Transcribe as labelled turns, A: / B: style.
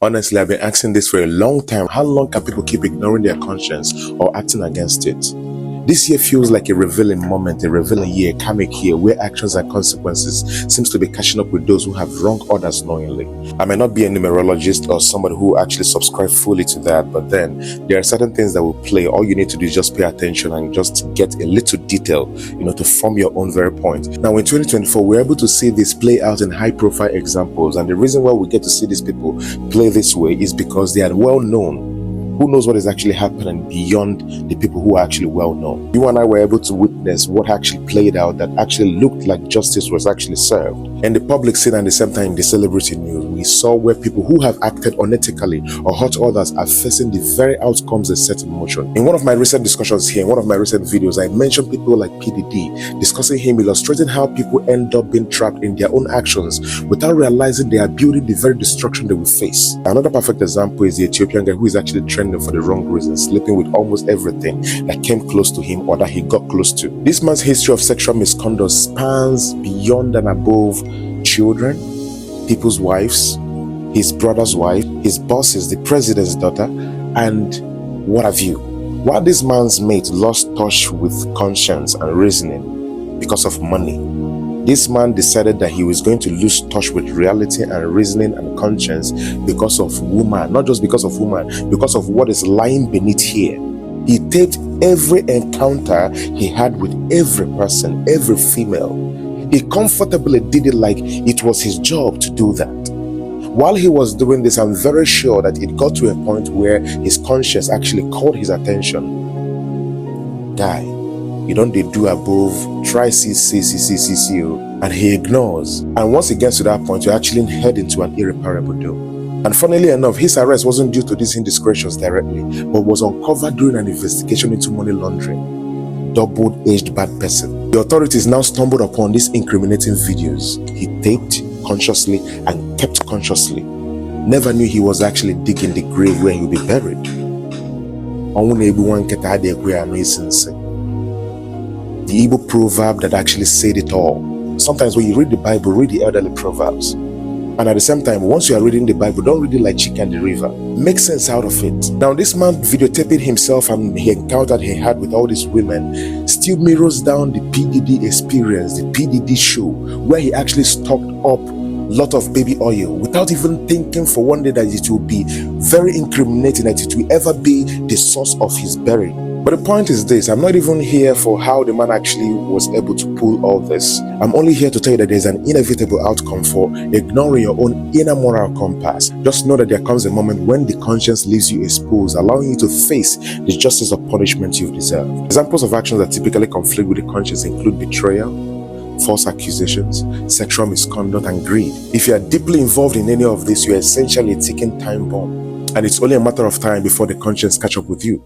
A: Honestly, I've been asking this for a long time. How long can people keep ignoring their conscience or acting against it? This year feels like a revealing moment, a revealing year, a karmic year, where actions and consequences seems to be catching up with those who have wronged others knowingly. I may not be a numerologist or somebody who actually subscribes fully to that, but then there are certain things that will play. All you need to do is just pay attention and just get a little detail, to form your own very point. Now, in 2024, we're able to see this play out in high-profile examples, and the reason why we get to see these people play this way is because they are well known. Who knows what is actually happening beyond the people who are actually well known? You and I were able to witness what actually played out that actually looked like justice was actually served. In the public scene and at the same time in the celebrity news, we saw where people who have acted unethically or hurt others are facing the very outcomes they set in motion. In one of my recent discussions here, in one of my recent videos, I mentioned people like PDD, discussing him, illustrating how people end up being trapped in their own actions without realizing they are building the very destruction they will face. Another perfect example is the Ethiopian guy who is actually trending for the wrong reasons, sleeping with almost everything that came close to him or that he got close to. This man's history of sexual misconduct spans beyond and above children, people's wives, his brother's wife, his bosses, the president's daughter, and what have you. While this man's mate lost touch with conscience and reasoning because of money, this man decided that he was going to lose touch with reality and reasoning and conscience because of woman. Not just because of woman, because of what is lying beneath here. He taped every encounter he had with every person, every female. He comfortably did it like it was his job to do that. While he was doing this, I'm very sure that it got to a point where his conscience actually called his attention. Guy, you don't do above, try see, and he ignores. And once it gets to that point, you actually head into an irreparable doom. And funnily enough, his arrest wasn't due to these indiscretions directly, but was uncovered during an investigation into money laundering. Double-aged bad person. The authorities now stumbled upon these incriminating videos he taped consciously and kept consciously. Never knew he was actually digging the grave where he would be buried. The Igbo proverb that actually said it all. Sometimes when you read the Bible, read the elderly proverbs. And at the same time, once you are reading the Bible, don't read it like chicken the river. Make sense out of it. Now, this man videotaping himself and the encounter he had with all these women still mirrors down the PDD experience, the PDD show, where he actually stocked up a lot of baby oil without even thinking for one day that it will be very incriminating, that it will ever be the source of his burial. But the point is this, I'm not even here for how the man actually was able to pull all this. I'm only here to tell you that there's an inevitable outcome for ignoring your own inner moral compass. Just know that there comes a moment when the conscience leaves you exposed, allowing you to face the justice of punishment you've deserved. Examples of actions that typically conflict with the conscience include betrayal, false accusations, sexual misconduct, and greed. If you are deeply involved in any of this, you are essentially a ticking time bomb. And it's only a matter of time before the conscience catch up with you.